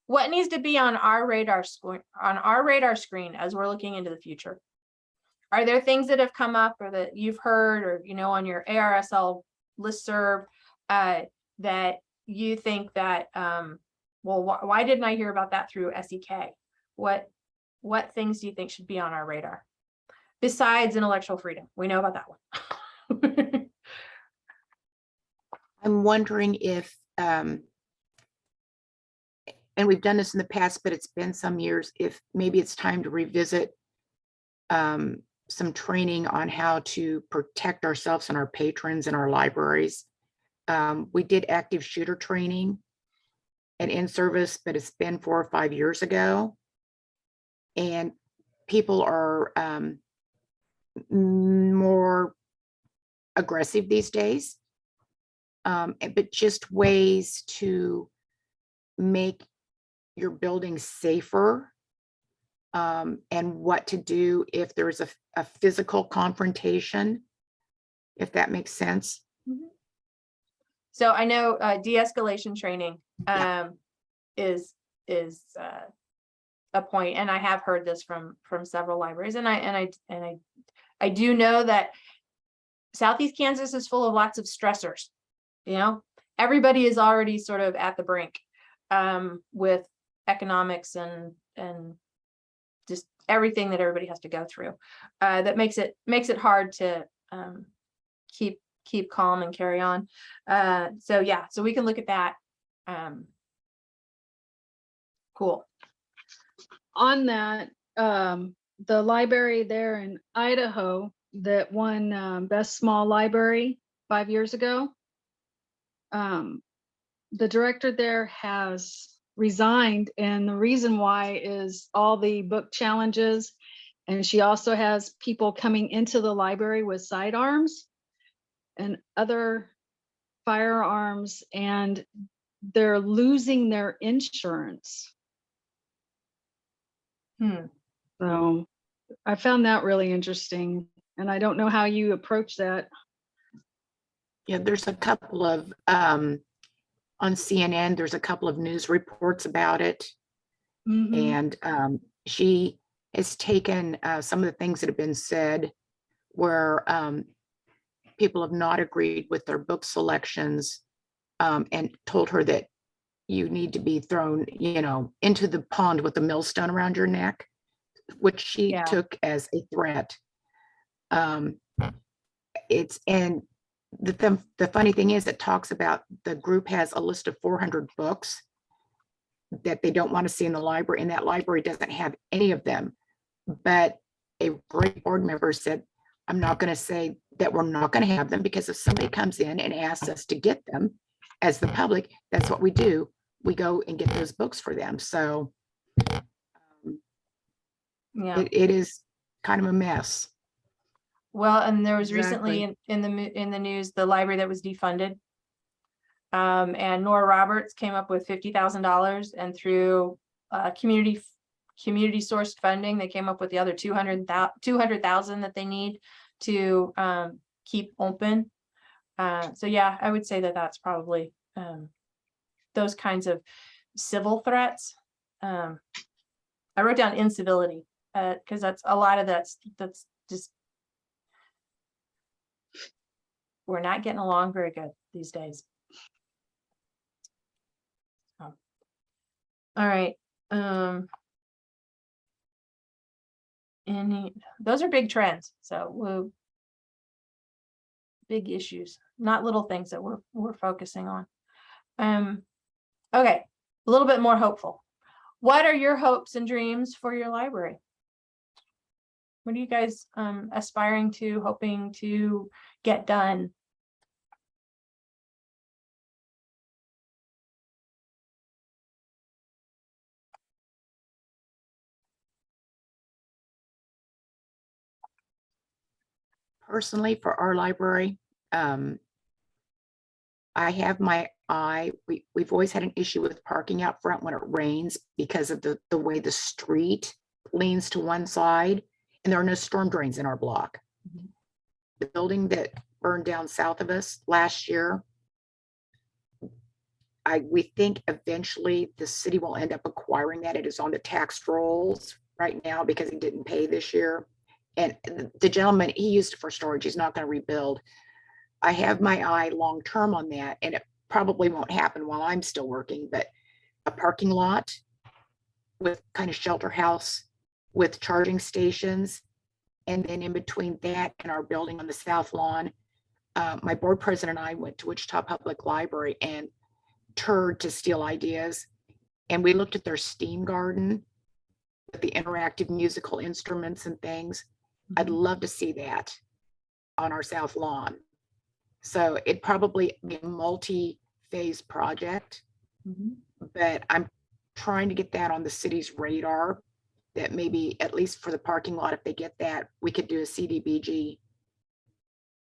What needs to be on our radar screen as we're looking into the future? Are there things that have come up or that you've heard or, on your ARSL listserv that you think that, well, why didn't I hear about that through SEK? What things do you think should be on our radar? Besides intellectual freedom, we know about that one. I'm wondering if, and we've done this in the past, but it's been some years, if maybe it's time to revisit some training on how to protect ourselves and our patrons in our libraries. We did active shooter training and in-service, but it's been 4 or 5 years ago. And people are more aggressive these days. But just ways to make your building safer, and what to do if there's a physical confrontation, if that makes sense. So I know de-escalation training is a point, and I have heard this from several libraries, and I do know that Southeast Kansas is full of lots of stressors. Everybody is already sort of at the brink with economics and just everything that everybody has to go through. That makes it hard to keep calm and carry on. So we can look at that. Cool. On that, the library there in Idaho that won Best Small Library 5 years ago, the director there has resigned, and the reason why is all the book challenges, and she also has people coming into the library with sidearms and other firearms, and they're losing their insurance. So I found that really interesting, and I don't know how you approach that. Yeah, there's a couple of on CNN, there's a couple of news reports about it. And she has taken some of the things that have been said where people have not agreed with their book selections, and told her that you need to be thrown, into the pond with a millstone around your neck, which she took as a threat. And the funny thing is, it talks about the group has a list of 400 books that they don't want to see in the library, and that library doesn't have any of them. But a great board member said, I'm not going to say that we're not going to have them, because if somebody comes in and asks us to get them as the public, that's what we do. We go and get those books for them. So it is kind of a mess. Well, and there was Exactly. recently in the news, the library that was defunded. And Nora Roberts came up with $50,000, and through community sourced funding, they came up with the other 200,000 that they need to keep open. So yeah, I would say that that's probably those kinds of civil threats. I wrote down incivility because that's a lot of that's just, we're not getting along very good these days. All right. Those are big trends. So big issues, not little things that we're focusing on. Okay, a little bit more hopeful. What are your hopes and dreams for your library? What are you guys aspiring to, hoping to get done? Personally, for our library, I have my eye, we've always had an issue with parking out front when it rains because of the way the street leans to one side, and there are no storm drains in our block. Mhm. The building that burned down south of us last year, we think eventually the city will end up acquiring that. It is on the tax rolls right now because he didn't pay this year. And the gentleman, he used it for storage. He's not going to rebuild. I have my eye long-term on that, and it probably won't happen while I'm still working, but a parking lot with kind of shelter house with charging stations. And then in between that and our building on the south lawn, my board president and I went to Wichita Public Library and toured to steal ideas. And we looked at their steam garden with the interactive musical instruments and things. I'd love to see that on our south lawn. So it'd probably be a multi-phase project, but I'm trying to get that on the city's radar, that maybe at least for the parking lot, if they get that, we could do a CDBG.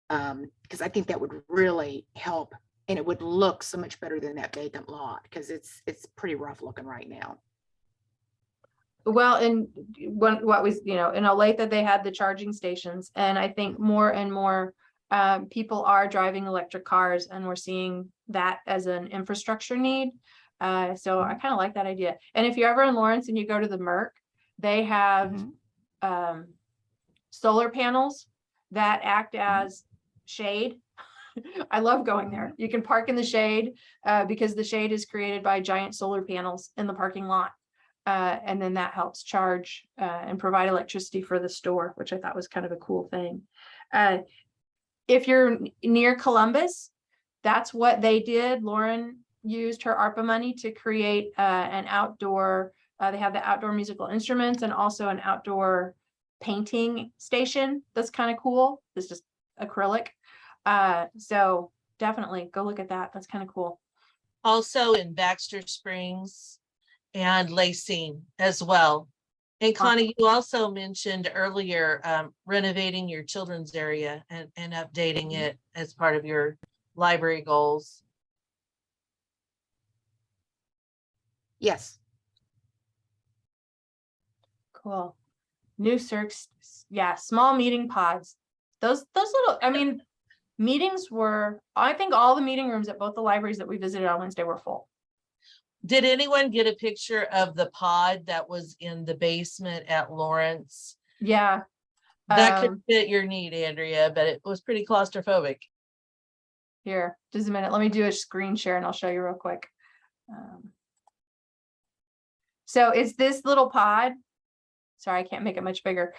Because I think that would really help, and it would look so much better than that vacant lot, because it's pretty rough looking right now. Well, and what was, in Olathe, they had the charging stations, and I think more and more people are driving electric cars, and we're seeing that as an infrastructure need. So I kind of like that idea. And if you're ever in Lawrence and you go to the Merc, they have solar panels that act as shade. I love going there. You can park in the shade because the shade is created by giant solar panels in the parking lot. And then that helps charge and provide electricity for the store, which I thought was kind of a cool thing. If you're near Columbus, that's what they did. Lauren used her ARPA money to create an outdoor, they have the outdoor musical instruments and also an outdoor painting station. That's kind of cool. It's just acrylic. So definitely go look at that. That's kind of cool. Also in Baxter Springs and Lacine as well. And Connie, you also mentioned earlier renovating your children's area and updating it as part of your library goals. Yes. Cool. New circs, yeah, small meeting pods. Those little, I mean, meetings were, I think all the meeting rooms at both the libraries that we visited on Wednesday were full. Did anyone get a picture of the pod that was in the basement at Lawrence? Yeah. That could fit your need, Andrea, but it was pretty claustrophobic. Here, just a minute. Let me do a screen share and I'll show you real quick. So it's this little pod. Sorry, I can't make it much bigger.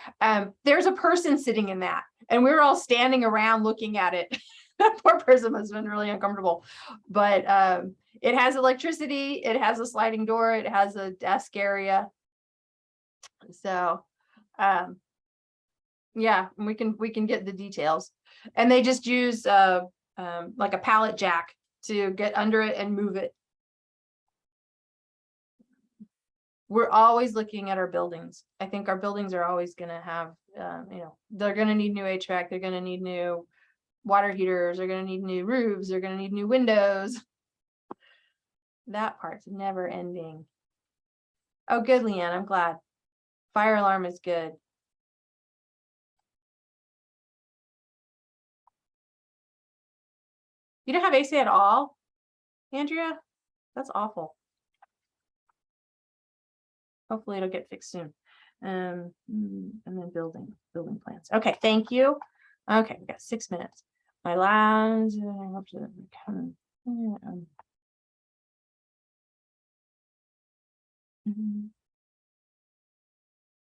There's a person sitting in that, and we were all standing around looking at it. That poor person must have been really uncomfortable. But it has electricity, it has a sliding door, it has a desk area. So yeah, we can get the details. And they just use like a pallet jack to get under it and move it. We're always looking at our buildings. I think our buildings are always going to have, they're going to need new HVAC. They're going to need new water heaters. They're going to need new roofs. They're going to need new windows. That part's never ending. Oh, good, Leanne. I'm glad. Fire alarm is good. You don't have AC at all, Andrea? That's awful. Hopefully it'll get fixed soon. And then building plans. Okay, thank you. Okay, we got 6 minutes. My lounge. We're going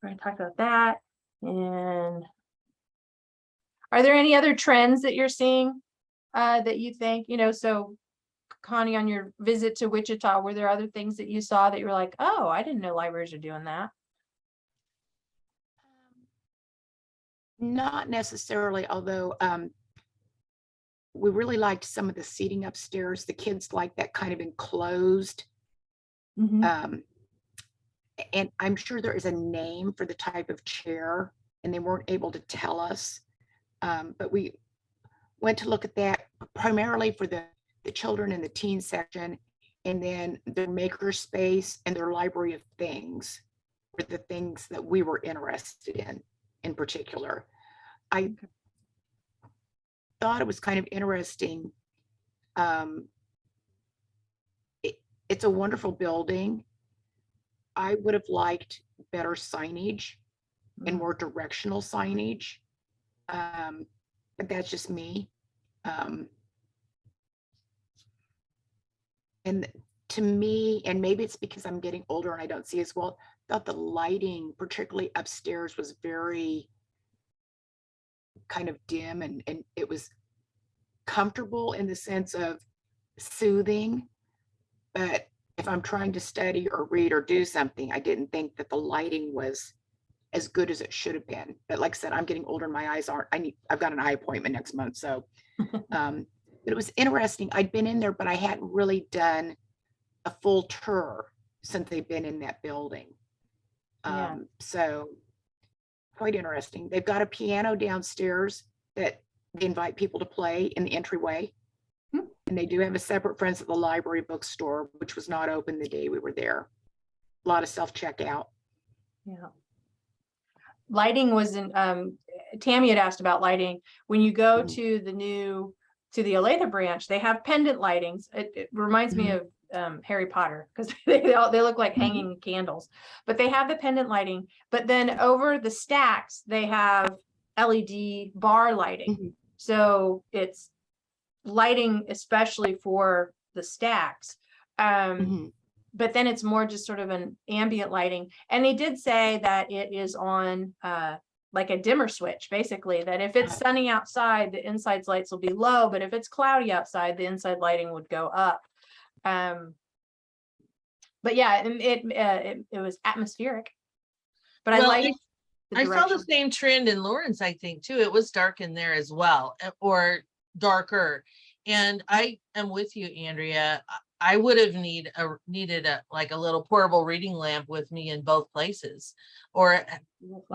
to talk about that. And are there any other trends that you're seeing that you think, so Connie, on your visit to Wichita, were there other things that you saw that you were like, oh, I didn't know libraries are doing that? Not necessarily, although we really liked some of the seating upstairs. The kids like that kind of enclosed. And I'm sure there is a name for the type of chair, and they weren't able to tell us. But we went to look at that primarily for the children in the teen section, and then their maker space and their library of things. were the things that we were interested in particular. I thought it was kind of interesting. It's a wonderful building. I would have liked better signage and more directional signage. But that's just me. And to me, and maybe it's because I'm getting older and I don't see as well, thought the lighting, particularly upstairs, was very kind of dim, and it was comfortable in the sense of soothing. But if I'm trying to study or read or do something, I didn't think that the lighting was as good as it should have been. But like I said, I'm getting older and my eyes aren't, I've got an eye appointment next month. So, but it was interesting. I'd been in there, but I hadn't really done a full tour since they've been in that building. Yeah. So quite interesting. They've got a piano downstairs that they invite people to play in the entryway. And they do have a separate Friends of the Library bookstore, which was not open the day we were there. A lot of self-checkout. Yeah. Lighting wasn't, Tammy had asked about lighting. When you go to the Olathe branch, they have pendant lightings. It reminds me of Harry Potter, because they look like hanging candles, but they have the pendant lighting. But then over the stacks, they have LED bar lighting. So it's lighting especially for the stacks. But then it's more just sort of an ambient lighting. And they did say that it is on like a dimmer switch, basically, that if it's sunny outside, the inside lights will be low, but if it's cloudy outside, the inside lighting would go up. But yeah, it was atmospheric. But Well, I like I saw the same trend in Lawrence, I think, too. It was dark in there as well, or darker. And I am with you, Andrea. I would have needed a like a little portable reading lamp with me in both places. Or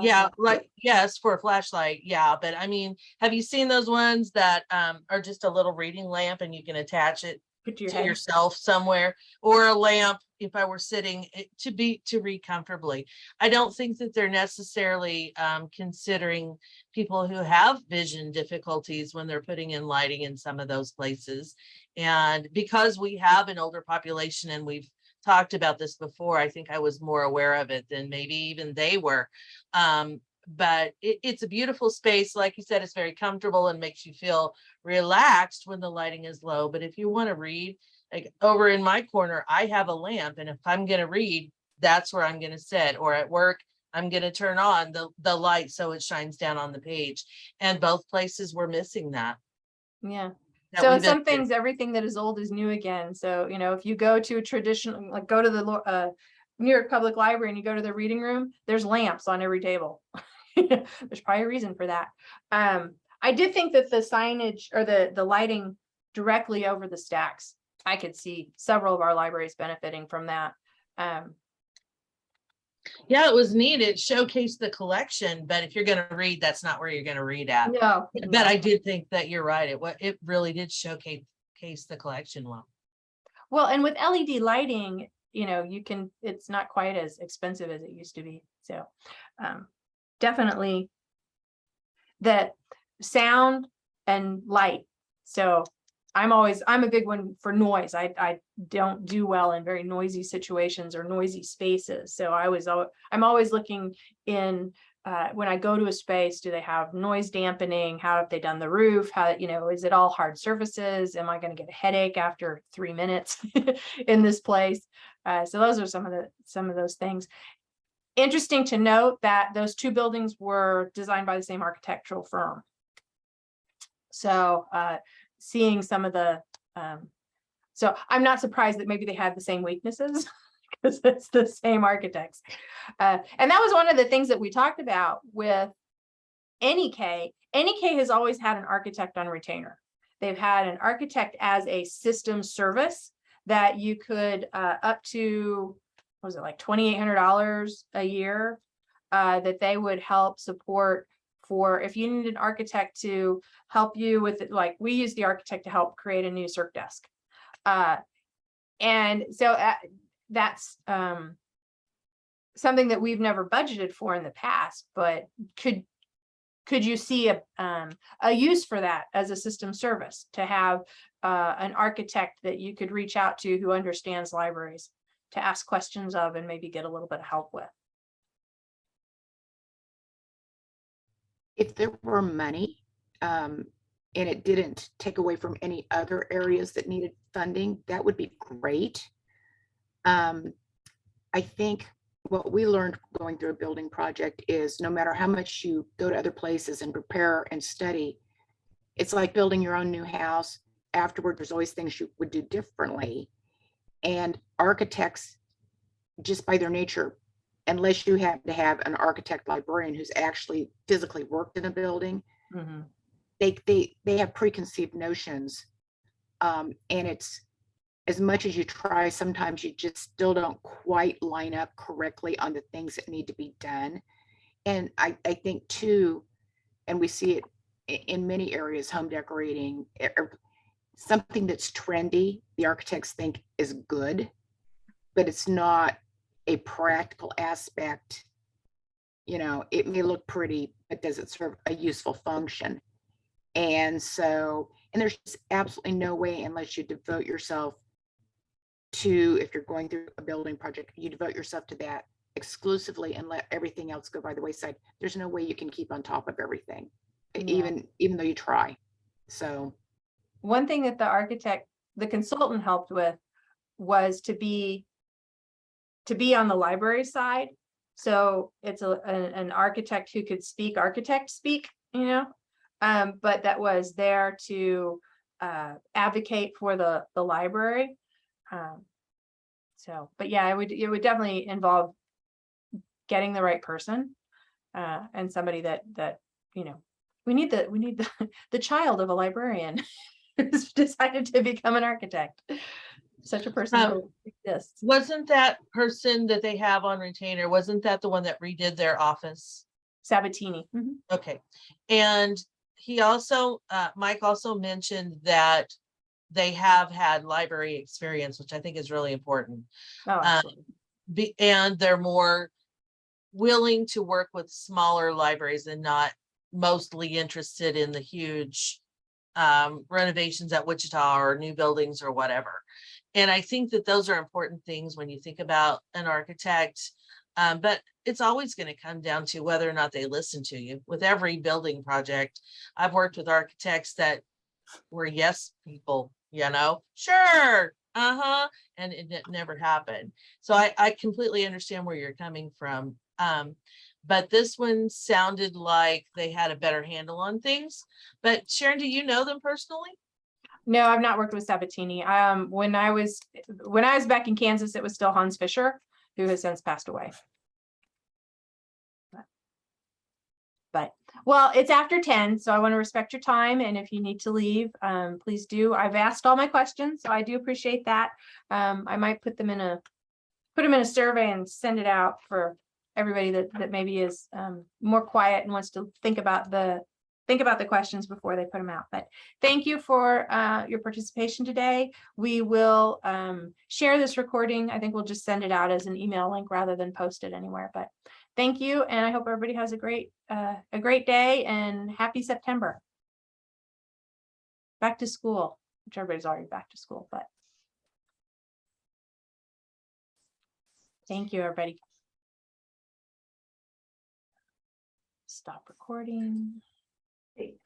yeah, like yes, for a flashlight. Yeah, but I mean, have you seen those ones that are just a little reading lamp and you can attach it to yourself somewhere, or a lamp if I were sitting to read comfortably? I don't think that they're necessarily considering people who have vision difficulties when they're putting in lighting in some of those places. And because we have an older population, and we've talked about this before, I think I was more aware of it than maybe even they were. But it's a beautiful space. Like you said, it's very comfortable and makes you feel relaxed when the lighting is low. But if you want to read, like over in my corner, I have a lamp, and if I'm going to read, that's where I'm going to sit. Or at work, I'm going to turn on the light so it shines down on the page. And both places were missing that. Yeah. So in some things, everything that is old is new again. So, you know, if you go to a traditional, like go to the New York Public Library and you go to the reading room, there's lamps on every table. There's probably a reason for that. I did think that the signage or the lighting directly over the stacks, I could see several of our libraries benefiting from that. Yeah, it was neat. It showcased the collection, but if you're going to read, that's not where you're going to read at. No, but I did think that you're right. It really did showcase the collection well. Well, and with LED lighting, you know, it's not quite as expensive as it used to be. So definitely that sound and light. So I'm a big one for noise. I don't do well in very noisy situations or noisy spaces. So I'm always looking in when I go to a space, do they have noise dampening? How have they done the roof? How, you know, is it all hard surfaces? Am I going to get a headache after 3 minutes in this place? So those are some of those things. Interesting to note that those two buildings were designed by the same architectural firm. So seeing some of the, so I'm not surprised that maybe they had the same weaknesses because it's the same architects. And that was one of the things that we talked about with NEK. NEK has always had an architect on retainer. They've had an architect as a system service that you could up to, what was it, like $2,800 a year that they would help support for if you need an architect to help you with it. Like we use the architect to help create a new circ desk. And so that's something that we've never budgeted for in the past, but could you see a use for that as a system service, to have an architect that you could reach out to who understands libraries to ask questions of and maybe get a little bit of help with? If there were money, and it didn't take away from any other areas that needed funding, that would be great. I think what we learned going through a building project is no matter how much you go to other places and prepare and study, it's like building your own new house. Afterward, there's always things you would do differently. And architects, just by their nature, unless you happen to have an architect librarian who's actually physically worked in a building, Mm-hmm. they have preconceived notions. And it's, as much as you try, sometimes you just still don't quite line up correctly on the things that need to be done. And I think too, and we see it in many areas, home decorating, something that's trendy, the architects think is good, but it's not a practical aspect. You know, it may look pretty, but does it serve a useful function? And so, and there's just absolutely no way, unless you devote yourself to, if you're going through a building project, you devote yourself to that exclusively and let everything else go by the wayside. There's no way you can keep on top of everything, Yeah. even though you try. So One thing that the consultant helped with was to be on the library side. So it's an architect who could speak architect speak, you know, but that was there to advocate for the library. So, but yeah, it would definitely involve getting the right person, and somebody that, you know, we need the child of a librarian who's decided to become an architect. Such a person exists. Wasn't that person that they have on retainer, wasn't that the one that redid their office? Sabatini. Mhm. Okay. And he also, Mike also mentioned that they have had library experience, which I think is really important. Oh, absolutely. And they're more willing to work with smaller libraries and not mostly interested in the huge renovations at Wichita or new buildings or whatever. And I think that those are important things when you think about an architect. But it's always going to come down to whether or not they listen to you. With every building project, I've worked with architects that were yes people, you know, sure, and it never happened. So I completely understand where you're coming from. But this one sounded like they had a better handle on things. But Sharon, do you know them personally? No, I've not worked with Sabatini. When I was back in Kansas, it was still Hans Fischer, who has since passed away. But well, it's after 10, so I want to respect your time. And if you need to leave, please do. I've asked all my questions, so I do appreciate that. I might put them in a survey and send it out for everybody that maybe is more quiet and wants to think about the questions before they put them out. But thank you for your participation today. We will share this recording. I think we'll just send it out as an email link rather than post it anywhere. But thank you, and I hope everybody has a great day and happy September. Back to school, which everybody's already back to school, but thank you, everybody. Stop recording.